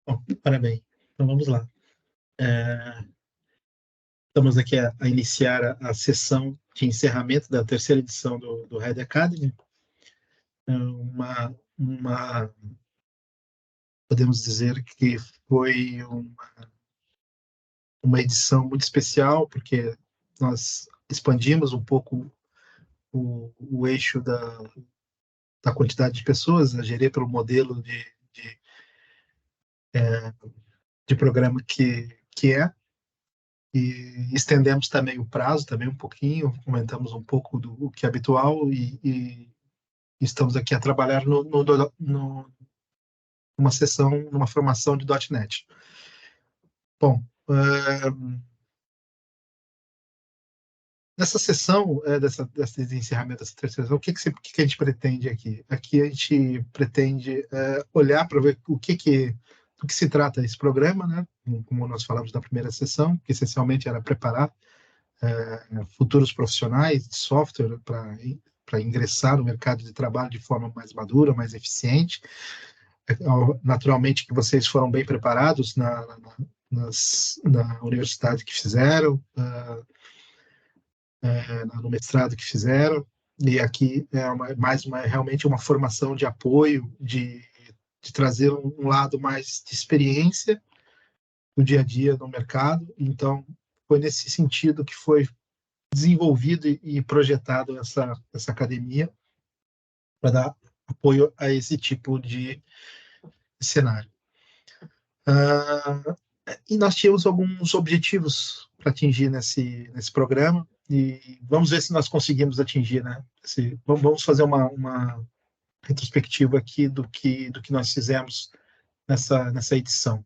Bom, parabéns. Então vamos lá. É, Estamos aqui a iniciar a sessão de encerramento da terceira edição do Red Academy. Podemos dizer que foi uma edição muito especial, porque nós expandimos um pouco o eixo da quantidade de pessoas a gerir pelo modelo de programa que é, e estendemos também o prazo, também um pouquinho, aumentamos um pouco do que é habitual, e estamos aqui a trabalhar numa sessão, numa formação de .NET. Bom, nessa sessão, desse encerramento dessa terceira sessão, o que a gente pretende aqui? Aqui a gente pretende olhar para ver do que se trata esse programa, né? Como nós falamos na primeira sessão, que essencialmente era preparar futuros profissionais de software para ingressar no mercado de trabalho de forma mais madura, mais eficiente. Naturalmente que vocês foram bem preparados na universidade que fizeram, no mestrado que fizeram, e aqui é realmente uma formação de apoio, de trazer um lado mais de experiência no dia a dia no mercado. Então, foi nesse sentido que foi desenvolvido e projetado essa academia, para dar apoio a esse tipo de cenário. E nós tínhamos alguns objetivos para atingir nesse programa, e vamos ver se nós conseguimos atingir, né? Vamos fazer uma retrospectiva aqui do que nós fizemos nessa edição.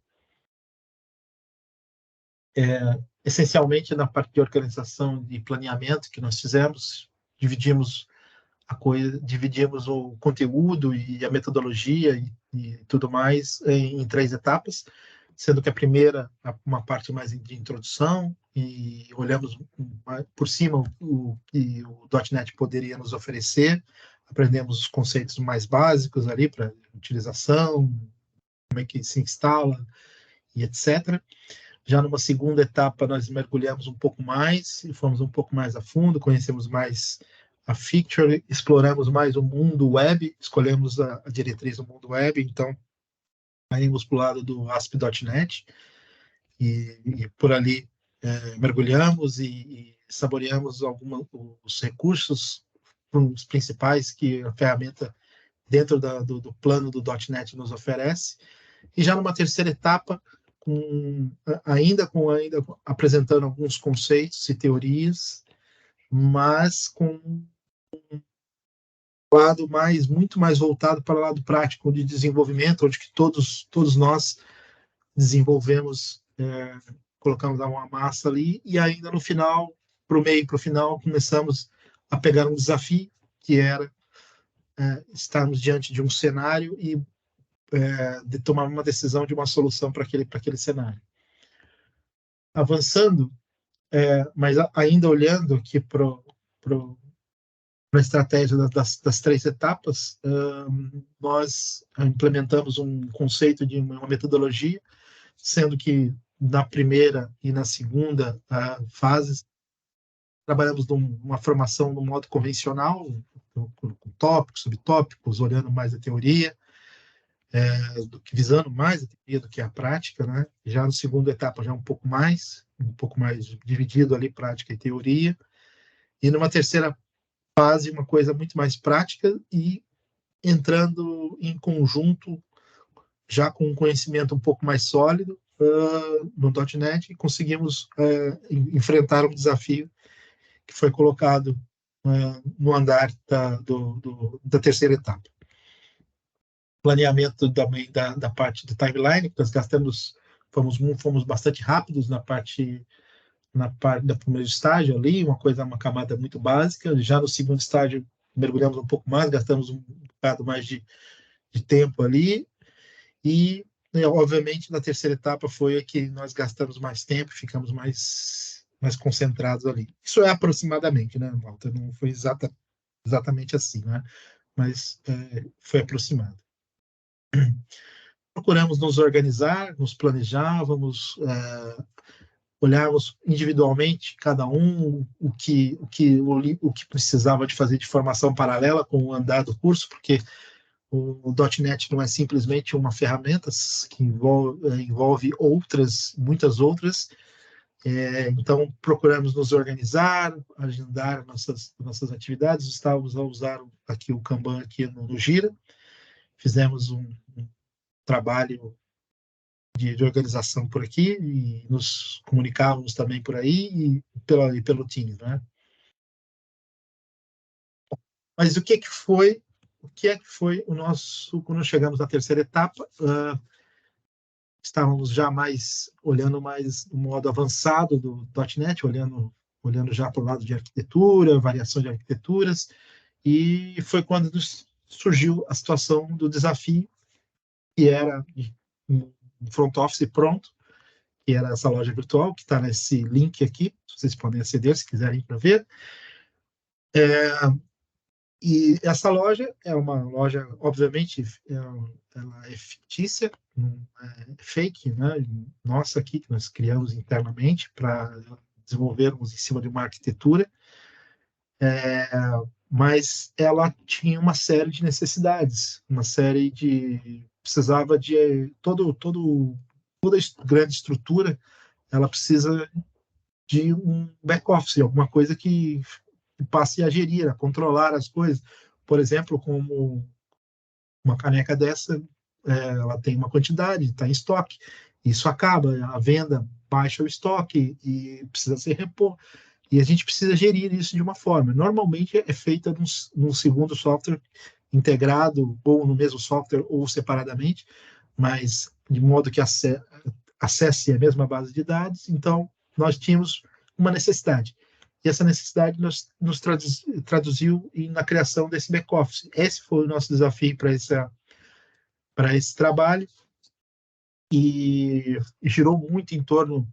Essencialmente, na parte de organização e planeamento que nós fizemos, dividimos o conteúdo e a metodologia e tudo mais em 3 etapas, sendo que a primeira, uma parte mais de introdução, e olhamos por cima o que o .NET poderia nos oferecer, aprendemos os conceitos mais básicos ali para utilização, como é que se instala e etc. Já numa segunda etapa, nós mergulhamos um pouco mais e fomos um pouco mais a fundo, conhecemos mais a feature, exploramos mais o mundo web, escolhemos a diretriz do mundo web, então saímos para o lado do ASP.NET e por ali mergulhamos e saboreamos os recursos, os principais que a ferramenta dentro do plano do .NET nos oferece. E já numa terceira etapa, ainda apresentando alguns conceitos e teorias, mas com um lado muito mais voltado para o lado prático de desenvolvimento, onde que todos nós desenvolvemos, colocamos uma massa ali, e ainda no final, para o meio e para o final, começamos a pegar um desafio, que era estarmos diante de um cenário e de tomar uma decisão de uma solução para aquele cenário. Avançando, mas ainda olhando aqui para a estratégia das 3 etapas, nós implementamos um conceito de uma metodologia, sendo que na primeira e na segunda fases trabalhamos numa formação no modo convencional, com tópicos, subtópicos, olhando mais a teoria, visando mais a teoria do que a prática, né? Já na segunda etapa, já um pouco mais dividido ali, prática e teoria. E numa terceira fase, uma coisa muito mais prática e entrando em conjunto, já com um conhecimento um pouco mais sólido no .NET, e conseguimos enfrentar um desafio que foi colocado no andar da terceira etapa. Planeamento também da parte do timeline, nós fomos bastante rápidos na parte do primeiro estágio ali, uma camada muito básica. Já no segundo estágio, mergulhamos um pouco mais, gastamos um bocado mais de tempo ali, e obviamente na terceira etapa foi a que nós gastamos mais tempo, ficamos mais concentrados ali. Isso é aproximadamente, né, Walter? Não foi exatamente assim, né? Mas foi aproximado. procuramos nos organizar, nos planejávamos, olharmos individualmente cada um o que precisava de fazer de formação paralela com o andar do curso, porque o .NET não é simplesmente uma ferramenta que envolve outras, muitas outras. Então, procuramos nos organizar, agendar nossas atividades. Estávamos a usar aqui o Kanban aqui no Gira. Fizemos um trabalho de organização por aqui e nos comunicávamos também por aí e pelo Teams, né? Mas o que foi o nosso, quando chegamos na terceira etapa, estávamos já olhando mais no modo avançado do .NET, olhando já para o lado de arquitetura, variação de arquiteturas, e foi quando surgiu a situação do desafio, que era um front office pronto, que era essa loja virtual, que está nesse link aqui, vocês podem aceder se quiserem para ver. E essa loja é uma loja, obviamente, ela é fictícia, não é fake, né? Nossa aqui, que nós criamos internamente para desenvolvermos em cima de uma arquitetura, mas ela tinha uma série de necessidades, precisava de toda grande estrutura, ela precisa de um back-office, alguma coisa que passe a gerir, a controlar as coisas. Por exemplo, como uma caneca dessa, ela tem uma quantidade, está em estoque, isso acaba, a venda baixa o estoque e precisa ser repor. E a gente precisa gerir isso de uma forma. Normalmente é feita num segundo software integrado, ou no mesmo software, ou separadamente, mas de modo que acesse a mesma base de dados. Então, nós tínhamos uma necessidade. E essa necessidade nos traduziu na criação desse back-office. Esse foi o nosso desafio para esse trabalho, e girou muito em torno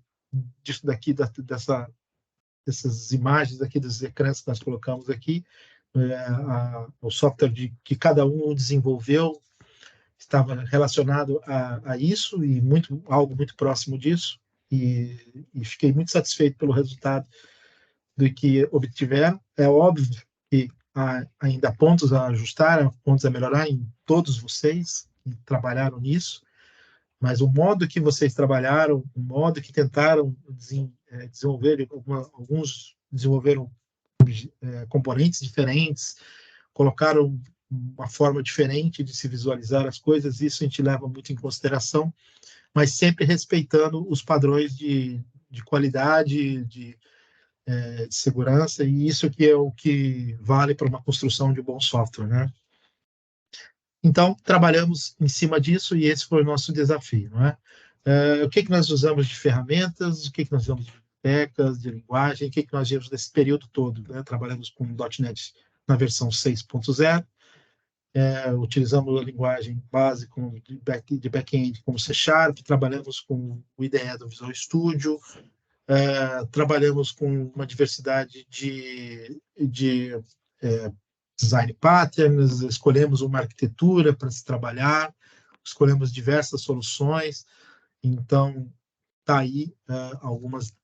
disso daqui, dessas imagens aqui, dos ecrãs que nós colocamos aqui, o software que cada um desenvolveu estava relacionado a isso, e algo muito próximo disso, e fiquei muito satisfeito pelo resultado do que obtiveram. É óbvio que há ainda pontos a ajustar, pontos a melhorar em todos vocês que trabalharam nisso, mas o modo que vocês trabalharam, o modo que tentaram desenvolver, alguns desenvolveram componentes diferentes, colocaram uma forma diferente de se visualizar as coisas, isso a gente leva muito em consideração, mas sempre respeitando os padrões de qualidade, de segurança, e isso que é o que vale para uma construção de um bom software, né? Então, trabalhamos em cima disso, e esse foi o nosso desafio, não é? O que nós usamos de ferramentas, o que nós usamos de bibliotecas, de linguagem, o que nós vimos nesse período todo, né? Trabalhamos com .NET na versão 6.0, utilizamos a linguagem base de back-end como C#, trabalhamos com o IDE do Visual Studio, trabalhamos com uma diversidade de design patterns, escolhemos uma arquitetura para se trabalhar, escolhemos diversas soluções. Então, está aí algumas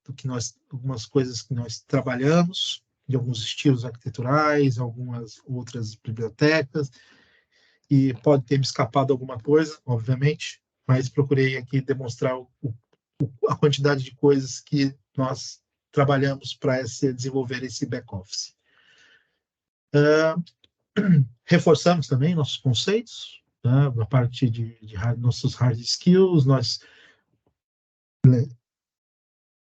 coisas que nós trabalhamos, de alguns estilos arquiteturais, algumas outras bibliotecas, e pode ter me escapado alguma coisa, obviamente, mas procurei aqui demonstrar a quantidade de coisas que nós trabalhamos para desenvolver esse back-office. Reforçamos também nossos conceitos, né, na parte de nossos hard skills,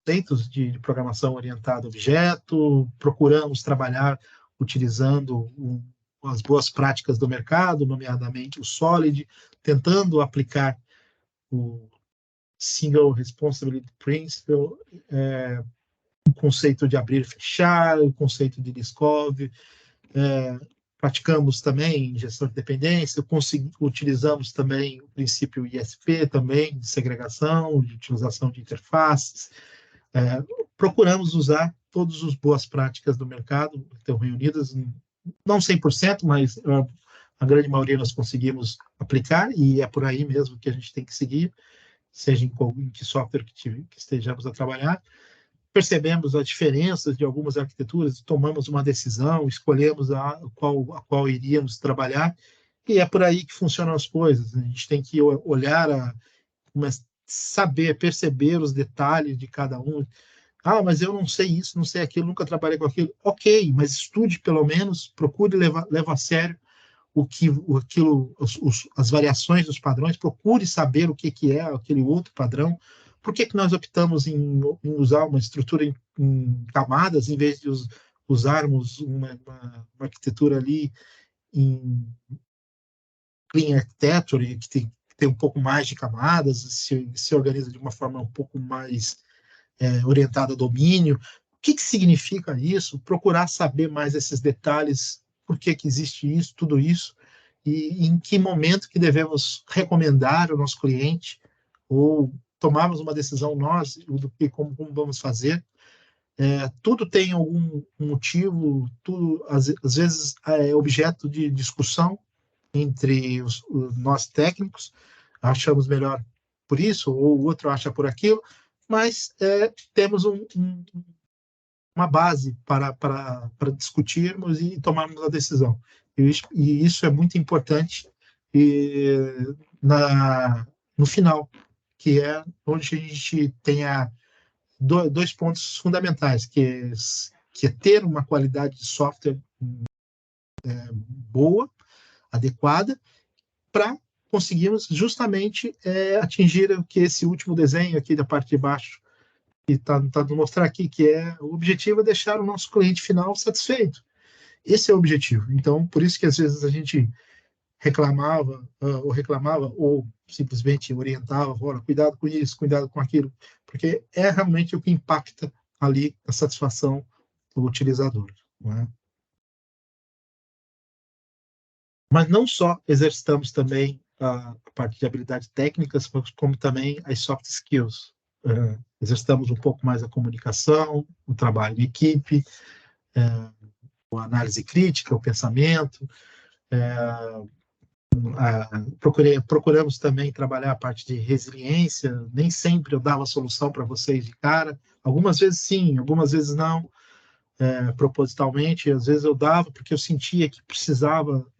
conceitos de programação orientada a objeto, procuramos trabalhar utilizando as boas práticas do mercado, nomeadamente o Solid, tentando aplicar o Single Responsibility Principle, o conceito de abrir e fechar, o conceito de Liskov, praticamos também gestão de dependência, utilizamos também o princípio ISP também, de segregação, de utilização de interfaces, procuramos usar todas as boas práticas do mercado, que estão reunidas, não 100%, mas a grande maioria nós conseguimos aplicar, e é por aí mesmo que a gente tem que seguir, seja em que software que estejamos a trabalhar. Percebemos as diferenças de algumas arquiteturas, tomamos uma decisão, escolhemos a qual iríamos trabalhar, e é por aí que funcionam as coisas. A gente tem que olhar, saber, perceber os detalhes de cada um. Ah, mas eu não sei isso, não sei aquilo, nunca trabalhei com aquilo. Ok, mas estude pelo menos, procure levar a sério as variações dos padrões, procure saber o que é aquele outro padrão. Por que nós optamos em usar uma estrutura em camadas, em vez de usarmos uma arquitetura ali em clean architecture, que tem um pouco mais de camadas, se organiza de uma forma um pouco mais orientada a domínio? O que significa isso? Procurar saber mais esses detalhes, por que existe isso, tudo isso, e em que momento que devemos recomendar ao nosso cliente ou tomarmos uma decisão nós do que como vamos fazer. Tudo tem algum motivo, tudo às vezes é objeto de discussão entre nós técnicos, achamos melhor por isso, ou o outro acha por aquilo, mas temos uma base para discutirmos e tomarmos a decisão. E isso é muito importante no final, que é onde a gente tem dois pontos fundamentais, que é ter uma qualidade de software boa, adequada, para conseguirmos justamente atingir o que esse último desenho aqui da parte de baixo que está tentando mostrar aqui, que o objetivo é deixar o nosso cliente final satisfeito. Esse é o objetivo. Então, por isso que às vezes a gente reclamava, ou simplesmente orientava, olha, cuidado com isso, cuidado com aquilo, porque é realmente o que impacta ali a satisfação do utilizador. Não é? Mas não só exercitamos também a parte de habilidades técnicas, como também as soft skills. Exercitamos um pouco mais a comunicação, o trabalho em equipe, a análise crítica, o pensamento. Procuramos também trabalhar a parte de resiliência. Nem sempre eu dava solução para vocês de cara. Algumas vezes sim, algumas vezes não, propositalmente. Às vezes eu dava porque eu sentia que precisava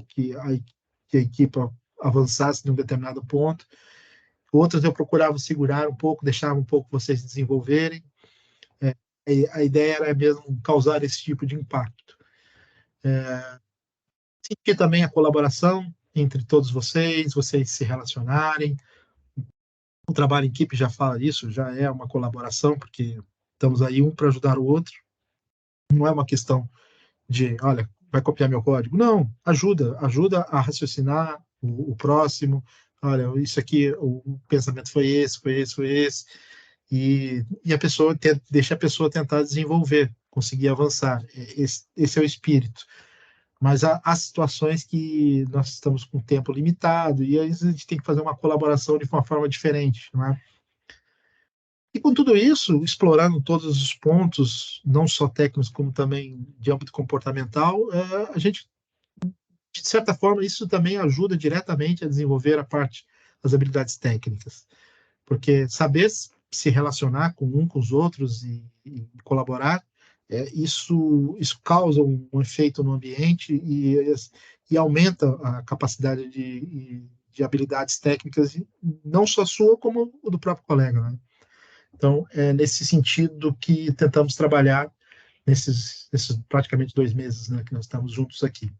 que a equipe avançasse em um determinado ponto. Outras eu procurava segurar um pouco, deixava um pouco vocês desenvolverem. A ideia era mesmo causar esse tipo de impacto. Sentir também a colaboração entre todos vocês se relacionarem. O trabalho em equipe já fala isso, já é uma colaboração, porque estamos aí um para ajudar o outro. Não é uma questão de, olha, vai copiar meu código. Não, ajuda a raciocinar o próximo. Olha, isso aqui, o pensamento foi esse. E a pessoa deixa a pessoa tentar desenvolver, conseguir avançar. Esse é o espírito. Mas há situações que nós estamos com tempo limitado e aí a gente tem que fazer uma colaboração de uma forma diferente, não é? E com tudo isso, explorando todos os pontos, não só técnicos, como também de âmbito comportamental, a gente, de certa forma, isso também ajuda diretamente a desenvolver as habilidades técnicas. Porque saber se relacionar com os outros e colaborar, isso causa um efeito no ambiente e aumenta a capacidade de habilidades técnicas, não só sua, como o do próprio colega, né? Então, é nesse sentido que tentamos trabalhar nesses praticamente 2 meses, né, que nós estamos juntos aqui.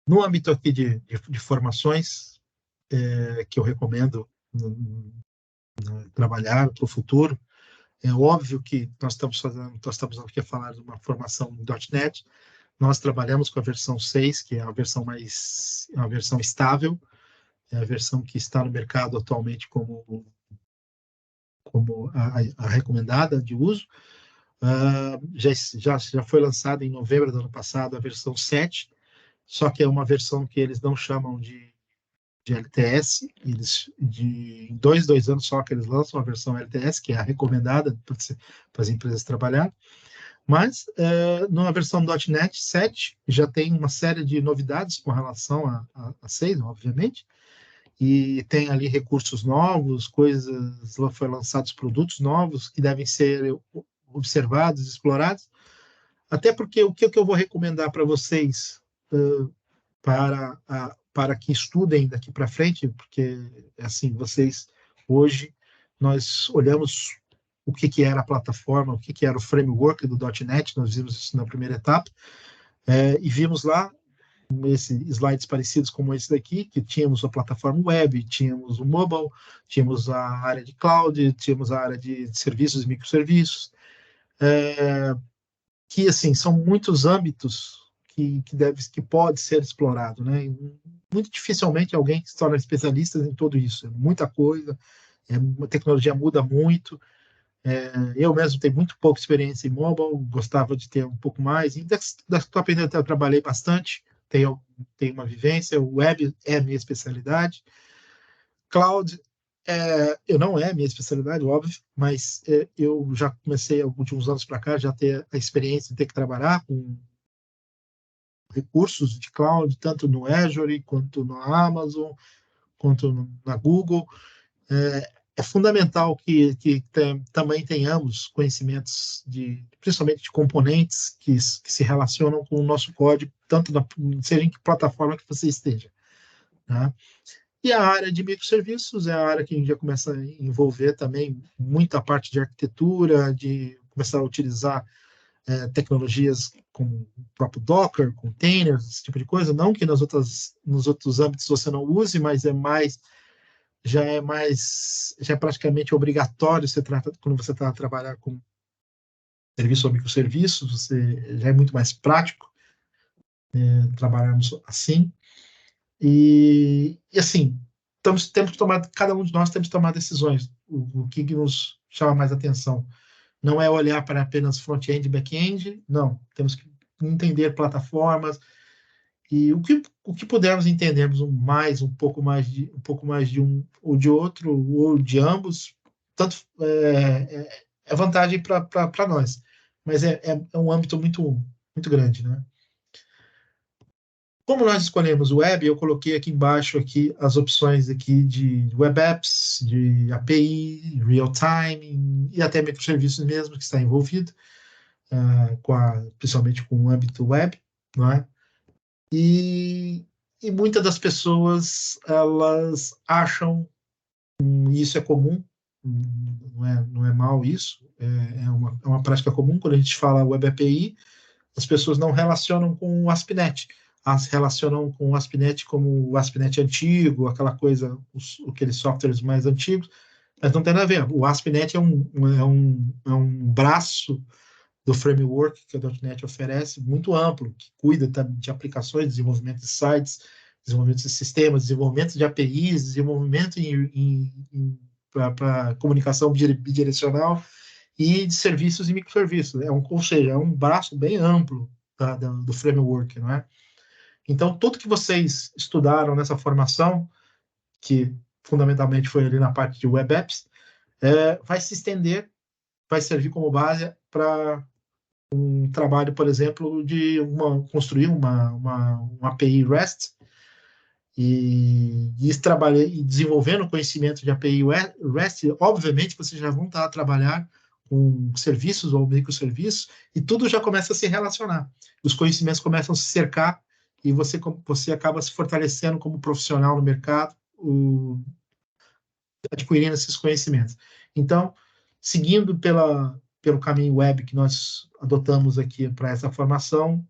No âmbito aqui de formações, que eu recomendo trabalhar para o futuro, é óbvio que nós estamos aqui a falar de uma formação em .NET. Nós trabalhamos com a versão 6, que é a versão a versão estável, é a versão que está no mercado atualmente como a recomendada de uso. Já foi lançada em novembro do ano passado a versão 7, só que é uma versão que eles não chamam de LTS, em 2 anos só que eles lançam a versão LTS, que é a recomendada para as empresas trabalhar. Mas, na versão .NET 7, já tem uma série de novidades com relação a 6, obviamente, e tem ali recursos novos, foram lançados produtos novos que devem ser observados, explorados, até porque o que eu vou recomendar para vocês para que estudem daqui para frente, porque assim, vocês hoje nós olhamos o que era a plataforma, o que era o framework do .NET, nós vimos isso na primeira etapa, e vimos lá slides parecidos como esse daqui, que tínhamos a plataforma web, tínhamos o mobile, tínhamos a área de cloud, tínhamos a área de serviços e microserviços, que assim são muitos âmbitos que pode ser explorado, né? E muito dificilmente alguém se torna especialista em tudo isso. É muita coisa, a tecnologia muda muito. Eu mesmo tenho muito pouca experiência em mobile, gostava de ter um pouco mais. Em desktop ainda eu trabalhei bastante, tenho uma vivência. O web é a minha especialidade. Cloud, eu não é a minha especialidade, óbvio, mas eu já comecei, há últimos anos para cá, já ter a experiência de ter que trabalhar com recursos de cloud, tanto no Azure, quanto no Amazon, quanto na Google. É fundamental que também tenhamos conhecimentos principalmente de componentes que se relacionam com o nosso código, seja em que plataforma que você esteja. Tá? E a área de microserviços é a área que a gente já começa a envolver também muita parte de arquitetura, de começar a utilizar tecnologias como o próprio Docker, containers, esse tipo de coisa. Não que nos outros âmbitos você não use, mas já é praticamente obrigatório quando você está a trabalhar com serviço ou microserviços, você já é muito mais prático trabalharmos assim. E assim, temos que tomar, cada um de nós temos que tomar decisões. O que nos chama mais atenção não é olhar para apenas front-end e back-end, não. Temos que entender plataformas e o que pudermos entendermos um pouco mais de um ou de outro ou de ambos, tanto é vantagem para nós. Mas é um âmbito muito grande, né? Como nós escolhemos o web, eu coloquei aqui embaixo as opções aqui de web apps, de API, real time e até microserviços mesmo que está envolvido, principalmente com o âmbito web, não é? E muitas das pessoas elas acham que isso é comum, não é mal isso, é uma prática comum. Quando a gente fala web API, as pessoas não relacionam com o ASP.NET, as relacionam com o ASP.NET como o ASP.NET antigo, aquela coisa, aqueles softwares mais antigos, mas não tem nada a ver. O ASP.NET é um braço do framework que a .NET oferece, muito amplo, que cuida de aplicações, desenvolvimento de sites, desenvolvimento de sistemas, desenvolvimento de APIs, desenvolvimento para comunicação bidirecional e de serviços e microserviços. Ou seja, é um braço bem amplo do framework, não é? Então, tudo que vocês estudaram nessa formação, que fundamentalmente foi ali na parte de web apps, vai se estender, vai servir como base para um trabalho, por exemplo, de construir uma API REST e desenvolvendo conhecimento de API REST. Obviamente, vocês já vão estar a trabalhar com serviços ou microserviços e tudo já começa a se relacionar. Os conhecimentos começam a se cercar e você acaba se fortalecendo como profissional no mercado, adquirindo esses conhecimentos. Então, seguindo pelo caminho web que nós adotamos aqui para essa formação,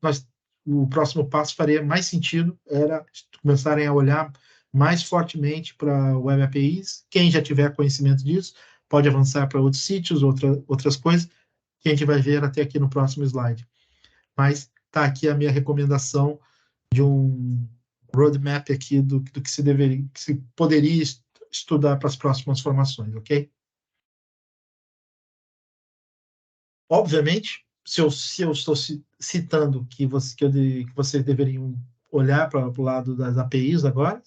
o próximo passo faria mais sentido, era começarem a olhar mais fortemente para web APIs. Quem já tiver conhecimento disso, pode avançar para outros sítios, outras coisas, que a gente vai ver até aqui no próximo slide. Mas está aqui a minha recomendação de um roadmap aqui do que se poderia estudar para as próximas formações, ok? Obviamente, se eu estou citando que vocês deveriam olhar para o lado das APIs agora,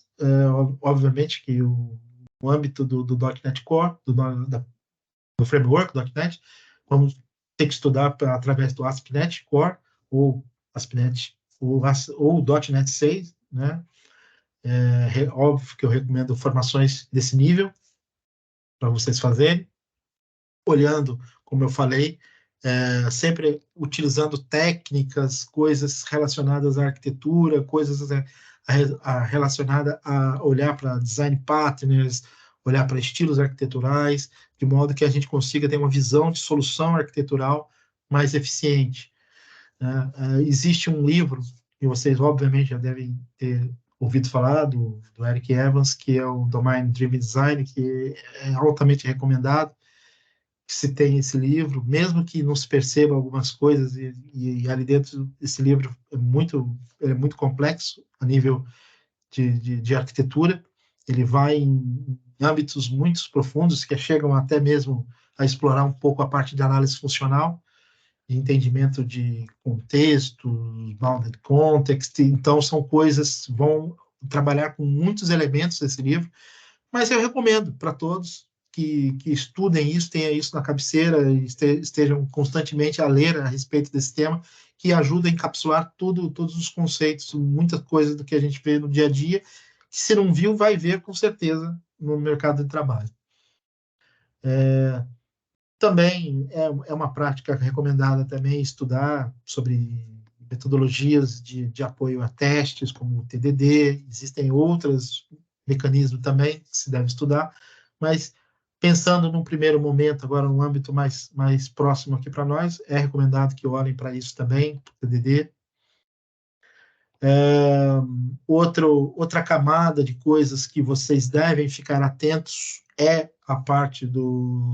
obviamente que o âmbito do .NET Core, do framework .NET, vamos tem que estudar através do ASP.NET Core, ou ASP.NET, ou o .NET 6, né? Óbvio que eu recomendo formações desse nível para vocês fazerem, olhando, como eu falei, sempre utilizando técnicas, coisas relacionadas à arquitetura, coisas relacionadas a olhar para design patterns, olhar para estilos arquiteturais, de modo que a gente consiga ter uma visão de solução arquitetural mais eficiente, né? Existe um livro, que vocês obviamente já devem ter ouvido falar, do Eric Evans, que é o Domain Driven Design, que é altamente recomendado que se tem esse livro, mesmo que não se perceba algumas coisas, e ali dentro esse livro ele é muito complexo a nível de arquitetura, ele vai em âmbitos muito profundos, que chegam até mesmo a explorar um pouco a parte de análise funcional, de entendimento de contexto, bounded context, então são coisas, vão trabalhar com muitos elementos desse livro, mas eu recomendo para todos que estudem isso, tenham isso na cabeceira, estejam constantemente a ler a respeito desse tema, que ajuda a encapsular todos os conceitos, muitas coisas do que a gente vê no dia a dia, que se não viu, vai ver com certeza no mercado de trabalho. Também é uma prática recomendada também estudar sobre metodologias de apoio a testes, como o TDD, existem outros mecanismos também que se deve estudar, mas pensando num primeiro momento, agora num âmbito mais próximo aqui para nós, é recomendado que olhem para isso também, TDD. Outra camada de coisas que vocês devem ficar atentos é a parte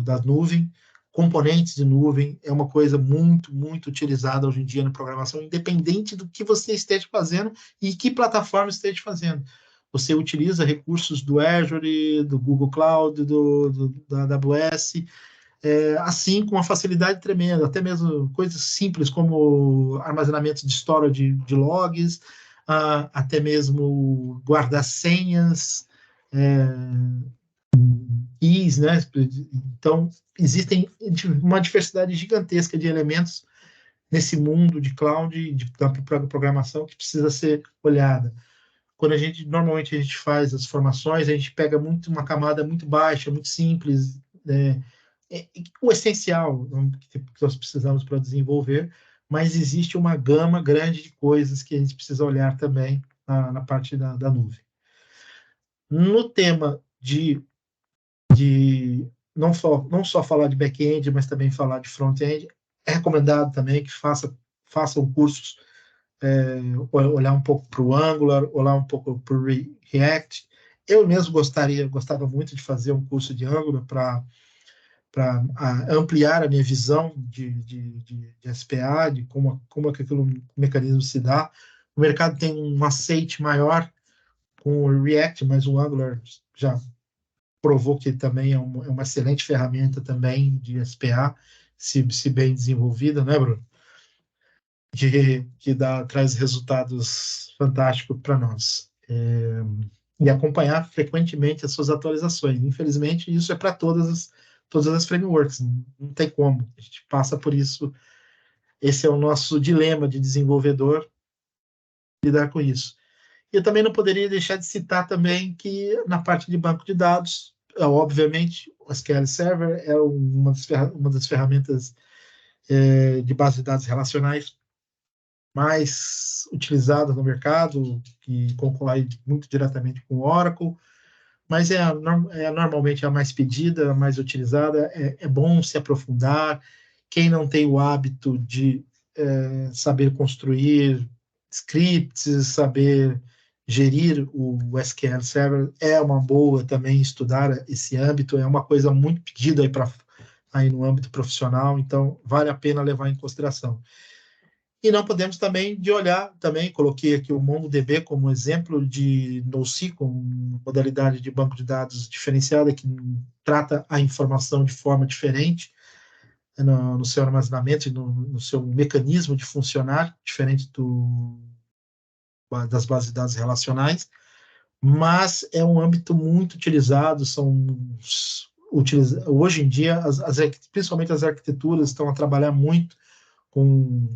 da nuvem. Componentes de nuvem é uma coisa muito, muito utilizada hoje em dia na programação, independente do que você esteja fazendo e que plataforma esteja fazendo. Você utiliza recursos do Azure, do Google Cloud, da AWS, assim com uma facilidade tremenda, até mesmo coisas simples como armazenamento de storage de logs, até mesmo guardar senhas, keys, né? Então, existem uma diversidade gigantesca de elementos nesse mundo de cloud, da programação, que precisa ser olhada. Quando normalmente a gente faz as formações, a gente pega uma camada muito baixa, muito simples, né? O essencial que nós precisamos para desenvolver, mas existe uma gama grande de coisas que a gente precisa olhar também na parte da nuvem. No tema de não só falar de back-end, mas também falar de front-end, é recomendado também que façam cursos, olhar um pouco para o Angular, olhar um pouco para o React. Eu mesmo gostava muito de fazer um curso de Angular para ampliar a minha visão de SPA, de como aquele mecanismo se dá. O mercado tem um aceite maior com o React, mas o Angular já provou que também é uma excelente ferramenta também de SPA, se bem desenvolvida, né, Bruno? Que traz resultados fantásticos para nós. E acompanhar frequentemente as suas atualizações. Infelizmente, isso é para todas as frameworks, não tem como, a gente passa por isso, esse é o nosso dilema de desenvolvedor, lidar com isso. E eu também não poderia deixar de citar também que na parte de banco de dados, obviamente, o SQL Server é uma das ferramentas de base de dados relacionais mais utilizadas no mercado, que concorre muito diretamente com o Oracle, mas normalmente a mais pedida, a mais utilizada. É bom se aprofundar. Quem não tem o hábito de saber construir scripts, saber gerir o SQL Server, é uma boa também estudar esse âmbito, é uma coisa muito pedida aí no âmbito profissional, então vale a pena levar em consideração. E não podemos também de olhar, também coloquei aqui o MongoDB como exemplo de NoSQL, uma modalidade de banco de dados diferenciada que trata a informação de forma diferente no seu armazenamento e no seu mecanismo de funcionar, diferente das bases de dados relacionais, mas é um âmbito muito utilizado, hoje em dia, principalmente as arquiteturas estão a trabalhar muito com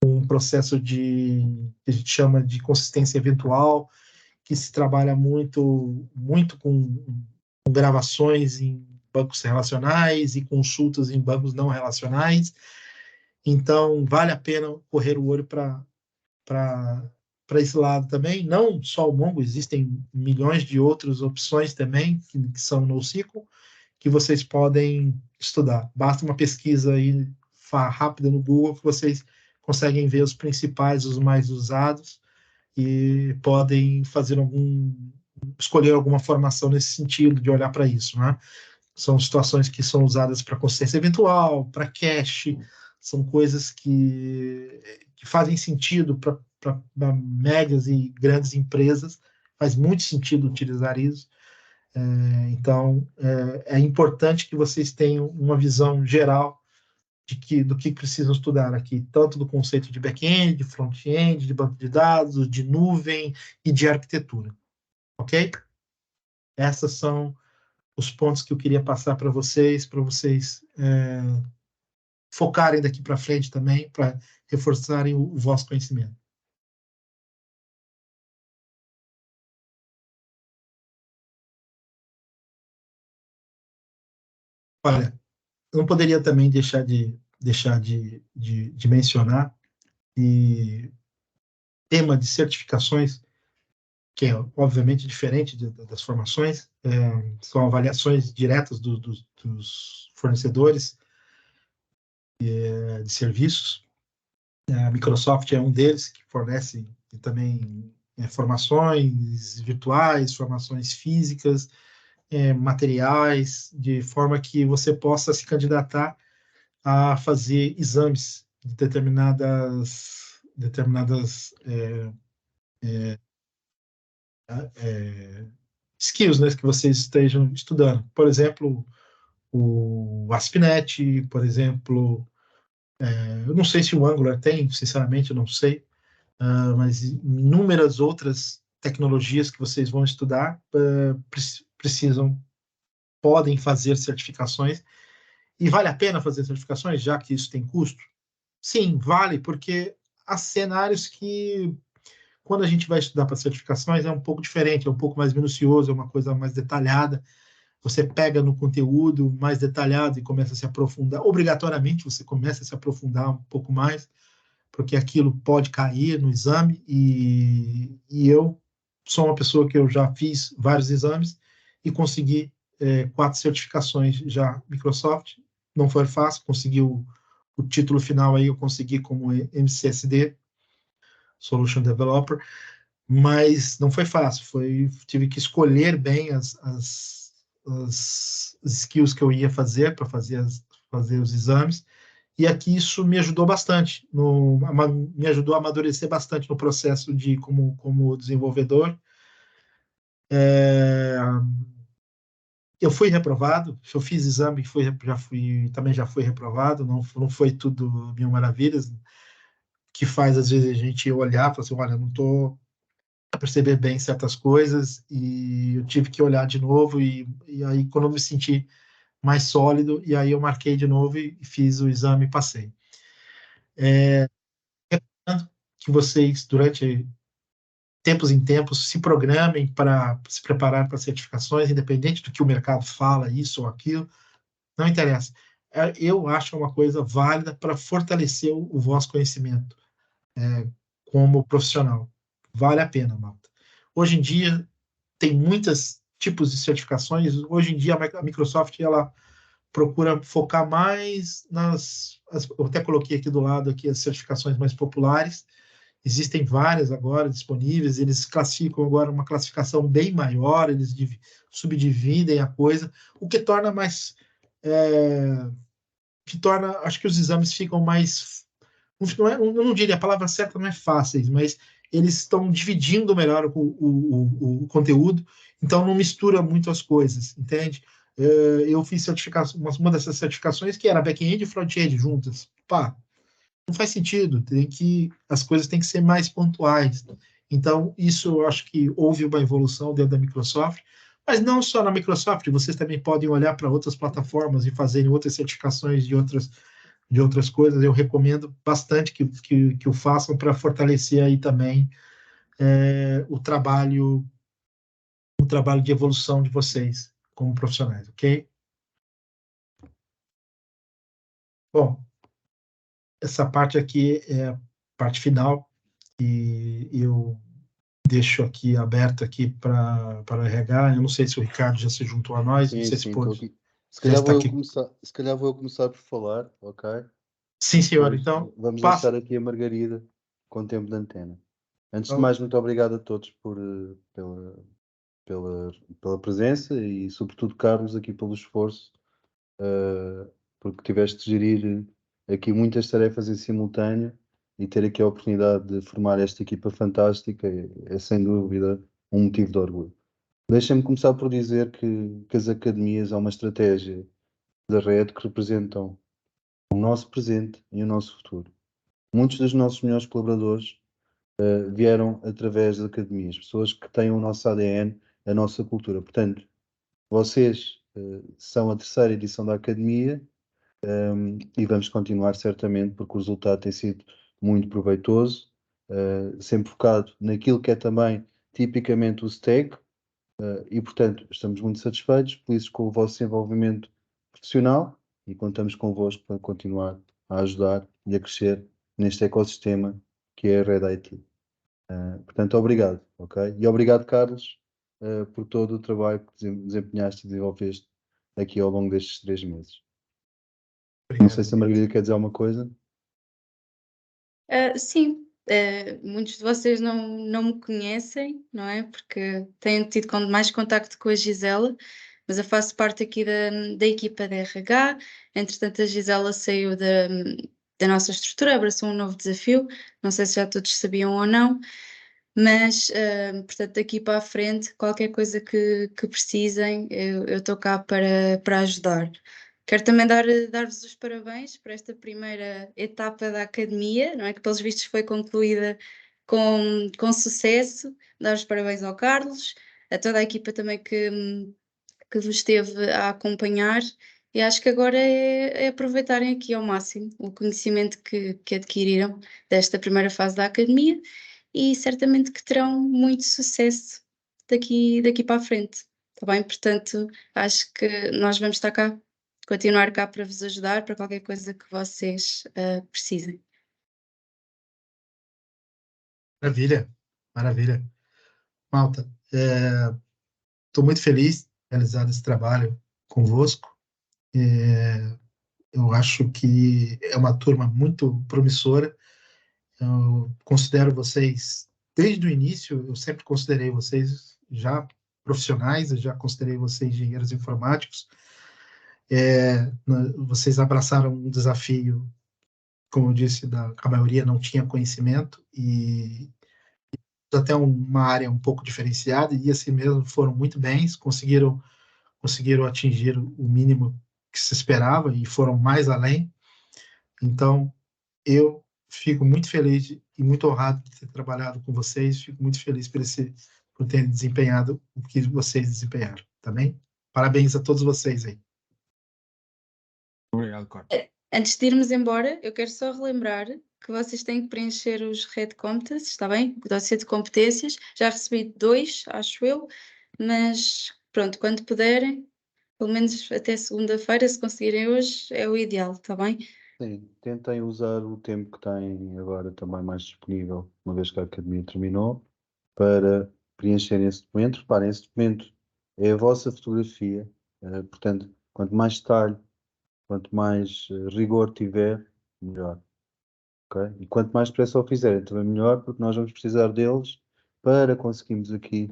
um processo que a gente chama de consistência eventual, que se trabalha muito com gravações em bancos relacionais e consultas em bancos não relacionais. Então, vale a pena correr o olho para esse lado também. Não só o Mongo, existem milhões de outras opções também que são NoSQL, que vocês podem estudar. Basta uma pesquisa aí rápida no Google que vocês conseguem ver os principais, os mais usados, e podem escolher alguma formação nesse sentido, de olhar para isso, né? São situações que são usadas para consistência eventual, para cache, são coisas que fazem sentido para médias e grandes empresas, faz muito sentido utilizar isso. Então, é importante que vocês tenham uma visão geral do que precisam estudar aqui, tanto do conceito de back-end, de front-end, de banco de dados, de nuvem e de arquitetura. Ok? Esses são os pontos que eu queria passar para vocês focarem daqui para frente também, para reforçarem o vosso conhecimento. Olha, eu não poderia também deixar de mencionar que tema de certificações, que é obviamente diferente das formações, são avaliações diretas dos fornecedores de serviços. A Microsoft é um deles que fornece também formações virtuais, formações físicas, materiais, de forma que você possa se candidatar a fazer exames de determinadas skills, né, que vocês estejam estudando. Por exemplo, o ASP.NET, por exemplo, eu não sei se o Angular tem, sinceramente, eu não sei, mas inúmeras outras tecnologias que vocês vão estudar podem fazer certificações. E vale a pena fazer certificações, já que isso tem custo? Sim, vale, porque há cenários que, quando a gente vai estudar para certificações, é um pouco diferente, é um pouco mais minucioso, é uma coisa mais detalhada. Você pega no conteúdo mais detalhado e começa a se aprofundar. Obrigatoriamente, você começa a se aprofundar um pouco mais, porque aquilo pode cair no exame. E eu sou uma pessoa que eu já fiz vários exames e consegui 4 certificações já Microsoft. Não foi fácil, consegui o título final aí, eu consegui como MCSD, Solution Developer, mas não foi fácil, tive que escolher bem as skills que eu ia fazer para fazer os exames, e aqui isso me ajudou bastante, me ajudou a amadurecer bastante no processo como desenvolvedor. Eu fui reprovado, eu fiz exame, também já fui reprovado, não foi tudo mil maravilhas, que faz às vezes a gente olhar e falar assim, olha, não estou a perceber bem certas coisas, e eu tive que olhar de novo, e aí quando eu me senti mais sólido, e aí eu marquei de novo e fiz o exame e passei. Que vocês, durante tempos em tempos, se programem para se preparar para certificações, independente do que o mercado fala, isso ou aquilo, não interessa. Eu acho uma coisa válida para fortalecer o vosso conhecimento como profissional. Vale a pena, malta. Hoje em dia, tem muitos tipos de certificações. Hoje em dia, a Microsoft ela procura focar mais eu até coloquei aqui do lado aqui as certificações mais populares. Existem várias agora disponíveis. Eles classificam agora uma classificação bem maior. Eles subdividem a coisa, o que torna acho que os exames ficam mais, eu não diria a palavra certa, não é fáceis, mas eles estão dividindo melhor o conteúdo, então não mistura muito as coisas, entende? Eu fiz uma dessas certificações que era back-end e front-end juntas. Pá, não faz sentido, as coisas têm que ser mais pontuais. Então, isso eu acho que houve uma evolução dentro da Microsoft, Mas não só na Microsoft, vocês também podem olhar para outras plataformas e fazerem outras certificações de outras coisas. Eu recomendo bastante que o façam para fortalecer aí também o trabalho de evolução de vocês como profissionais, ok? Bom, essa parte aqui é a parte final e eu deixo aqui aberto aqui para RH. Eu não sei se o Ricardo já se juntou a nós, não Sim, sei se sim, estou pode, aqui. Se já calhar está vou eu aqui. começar, se calhar vou eu começar por falar, ok? Sim, senhor. Depois Então, vamos passa. deixar aqui a Margarida com tempo de antena. Antes de Então, mais, muito obrigado a todos pela, pela presença e, sobretudo, Carlos, aqui pelo esforço, porque tiveste de gerir aqui muitas tarefas em simultâneo e ter aqui a oportunidade de formar esta equipa fantástica é sem dúvida um motivo de orgulho. Deixem-me começar por dizer que as academias são uma estratégia da rede que representam o nosso presente e o nosso futuro. Muitos dos nossos melhores colaboradores vieram através das academias, pessoas que têm o nosso ADN, a nossa cultura. Portanto, vocês são a terceira edição da academia e vamos continuar certamente, porque o resultado tem sido muito proveitoso, sempre focado naquilo que é também tipicamente o STEG, e portanto estamos muito satisfeitos, felizes com o vosso desenvolvimento profissional e contamos convosco para continuar a ajudar e a crescer neste ecossistema que é a Red IT. Portanto, obrigado, ok? E obrigado, Carlos, por todo o trabalho que desempenhaste e desenvolveste aqui ao longo destes 3 meses. Não sei obrigado. se a Margarida quer dizer alguma coisa. Sim, muitos de vocês não me conhecem, não é? Porque tenho tido mais contacto com a Gisela, mas eu faço parte aqui da equipa da RH. Entretanto, a Gisela saiu da nossa estrutura, abraçou um novo desafio. Não sei se já todos sabiam ou não, mas, portanto, daqui para a frente, qualquer coisa que precisem, eu estou cá para ajudar. Quero também dar-vos os parabéns por esta primeira etapa da academia, não é? Que pelos vistos foi concluída com sucesso. Dar os parabéns ao Carlos, a toda a equipa também que vos esteve a acompanhar. E acho que agora é aproveitarem aqui ao máximo o conhecimento que adquiriram desta primeira fase da academia e certamente que terão muito sucesso daqui para a frente, está bem? Portanto, acho que nós vamos estar cá, continuar cá para vos ajudar para qualquer coisa que vocês precisem. Maravilha, maravilha. Malta, estou muito feliz de realizar esse trabalho convosco. Eu acho que é uma turma muito promissora. Eu considero vocês, desde o início, eu sempre considerei vocês já profissionais, eu já considerei vocês engenheiros informáticos. Vocês abraçaram um desafio, como eu disse, a maioria não tinha conhecimento e até uma área um pouco diferenciada e assim mesmo foram muito bem, conseguiram atingir o mínimo que se esperava e foram mais além. Então, eu fico muito feliz e muito honrado de ter trabalhado com vocês, fico muito feliz por terem desempenhado o que vocês desempenharam, tá bem? Parabéns a todos vocês aí. Obrigado, Cor. Antes de irmos embora, eu quero só relembrar que vocês têm que preencher os Red Competencies, está bem? O dossiê de competências. Já recebi 2, acho eu, mas pronto, quando puderem, pelo menos até segunda-feira, se conseguirem hoje, é o ideal, está bem? Sim, tentem usar o tempo que têm agora também mais disponível, uma vez que a academia terminou, para preencherem esse documento. Reparem, esse documento é a vossa fotografia, portanto, quanto mais detalhe, quanto mais rigor tiver, melhor. Ok? E quanto mais pressa o fizerem, também melhor, porque nós vamos precisar deles para conseguirmos aqui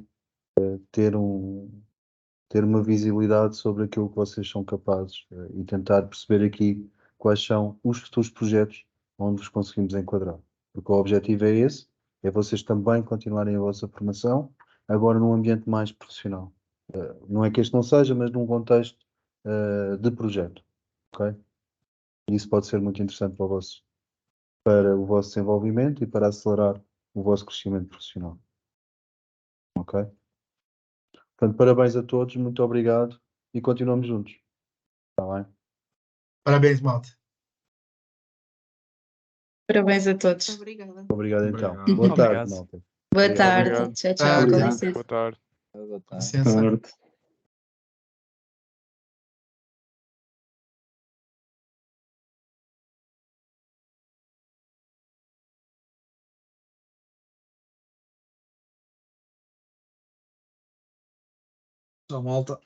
ter uma visibilidade sobre aquilo que vocês são capazes e tentar perceber aqui quais são os futuros projetos onde vos conseguimos enquadrar. Porque o objetivo é esse, é vocês também continuarem a vossa formação, agora num ambiente mais profissional. Não é que este não seja, mas num contexto de projeto. Ok? E isso pode ser muito interessante para o vosso desenvolvimento e para acelerar o vosso crescimento profissional. Ok? Portanto, parabéns a todos, muito obrigado e continuamos juntos. Está bem? Parabéns, malta. Parabéns a todos. Obrigada. Obrigado então. Obrigado. Boa tarde, Obrigado. malta. Boa Obrigado. tarde. Obrigado. Tchau, tchau. Com Obrigado. licença. Boa tarde. Boa Com tarde. licença. Certo. Tchau, malta.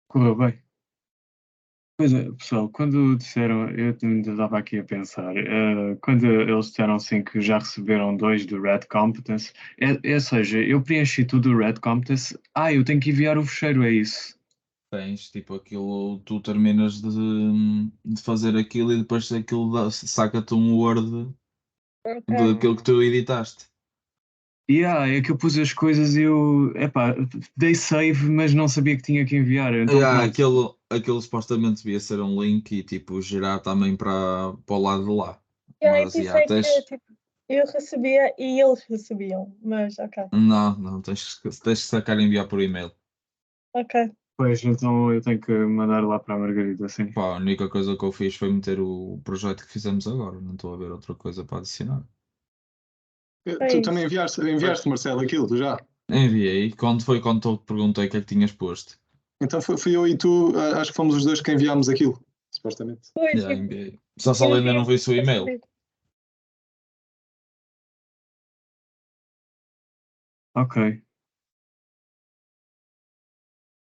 Correu bem. Pois é, pessoal, quando disseram, eu ainda estava aqui a pensar, quando eles disseram assim que já receberam 2 do Red Competence, ou seja, eu preenchi tudo o Red Competence, eu tenho que enviar o fecheiro, é isso? Tens tipo aquilo, tu terminas de fazer aquilo e depois aquilo saca-te um Word daquilo que tu editaste. É que eu pus as coisas e dei save, mas não sabia que tinha que enviar, então pronto. Aquilo supostamente devia ser um link e tipo girar também para o lado de lá. E aí Mas pensei que tens. tipo, eu recebia e eles recebiam, mas ok. Não, tens que sacar e enviar por e-mail. Ok. Pois, então eu tenho que mandar lá para a Margarida, sim. Pá, a única coisa que eu fiz foi meter o projeto que fizemos agora. Não estou a ver outra coisa para adicionar. É Tu isso. também enviaste, Marcelo, aquilo, tu já? Enviei. Quando eu te perguntei o que é que tinhas posto? Então fui eu e tu, acho que fomos os dois que enviámos aquilo, supostamente. Pois, Já tipo, enviei. Só se eu ela ainda não tinha viu o seu e-mail. percebido. Ok.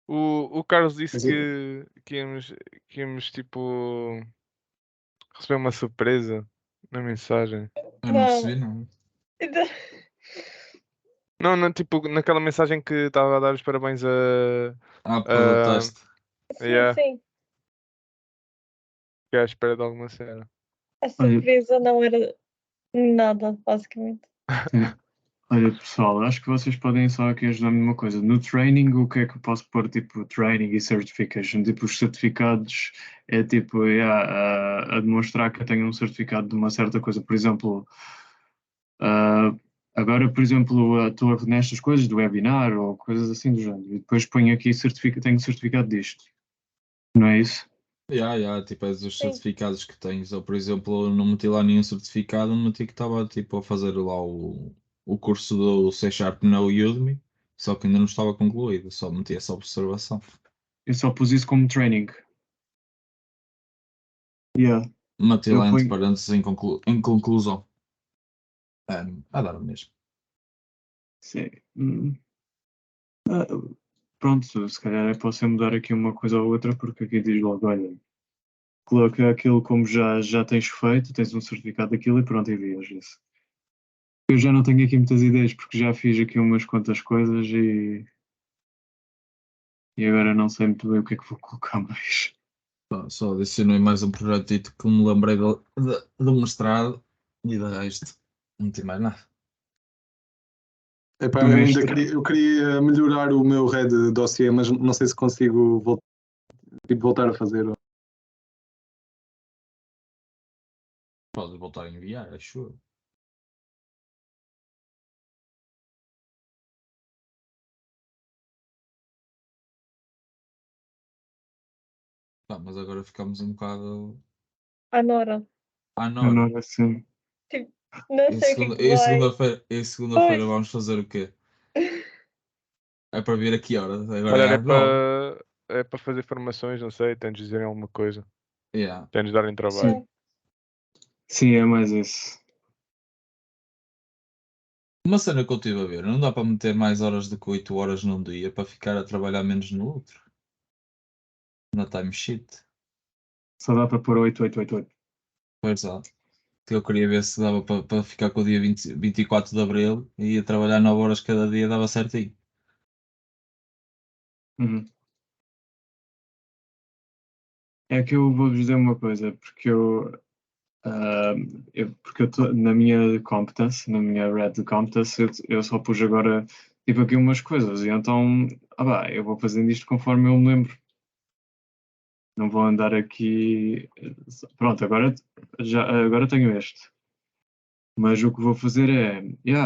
O Carlos disse Mas que íamos tipo receber uma surpresa na mensagem. Eu não percebi, não. Então, Não, tipo, naquela mensagem que estava a dar os parabéns Por causa do a teste. sim, yeah, sim. que é à espera de alguma cena. A surpresa não era nada, basicamente. Sim. Olha, pessoal, acho que vocês podem só aqui ajudar-me numa coisa. No training, o que é que eu posso pôr, tipo, training e certification? Tipo, os certificados é tipo, a demonstrar que eu tenho um certificado de uma certa coisa. Por exemplo, agora, por exemplo, estou nestas coisas do webinar ou coisas assim do género. E depois ponho aqui, tenho certificado disto. Não é isso? Tipo, é dos Sim. certificados que tens. Ou, por exemplo, eu não meti lá nenhum certificado, meti que estava tipo, a fazer lá o curso do C# na Udemy, só que ainda não estava concluído, só meti essa observação. Eu só pus isso como training. Yeah. Meti Eu lá entre ponho- parênteses em conclusão. A dar o mesmo. Sim. Ah, pronto, se calhar é posso mudar aqui uma coisa ou outra, porque aqui diz logo, olha, coloca aquilo como já tens feito, tens um certificado daquilo e pronto, envias isso. Eu já não tenho aqui muitas ideias, porque já fiz aqui umas quantas coisas e agora não sei muito bem o que é que vou colocar mais. Só adicionei mais um projetito que me lembrei do mestrado e de resto, não tem mais nada. Epá, Do eu queria melhorar o meu Red dossiê, mas não sei se consigo voltar a fazer. Pode voltar a enviar, acho eu. Mas agora ficamos um bocado A Nora. à Eu Nora. não assim. Tipo, não sei o que é que vai. Em segunda-feira Pois. vamos fazer o quê? É para vir a que horas? Agora Olha, é às 9. é para fazer formações, não sei, tem de dizerem alguma coisa. Yeah. Tem de darem trabalho. Sim. Sim, é mais isso. Uma cena que eu estive a ver, não dá para meter mais horas do que 8 horas num dia para ficar a trabalhar menos no outro. Na timesheet. Só dá para pôr 8888. Pois é. Eu queria ver se dava para ficar com o dia 24 de Abril e ia trabalhar 9 horas cada dia, dava certinho. Uhum. É que eu vou-vos dizer uma coisa, porque porque eu estou na minha competence, na minha red competence, eu só pus agora tipo aqui umas coisas, e então eu vou fazendo isto conforme eu me lembro. Não vou andar aqui. Pronto, agora tenho este. Mas o que vou fazer é,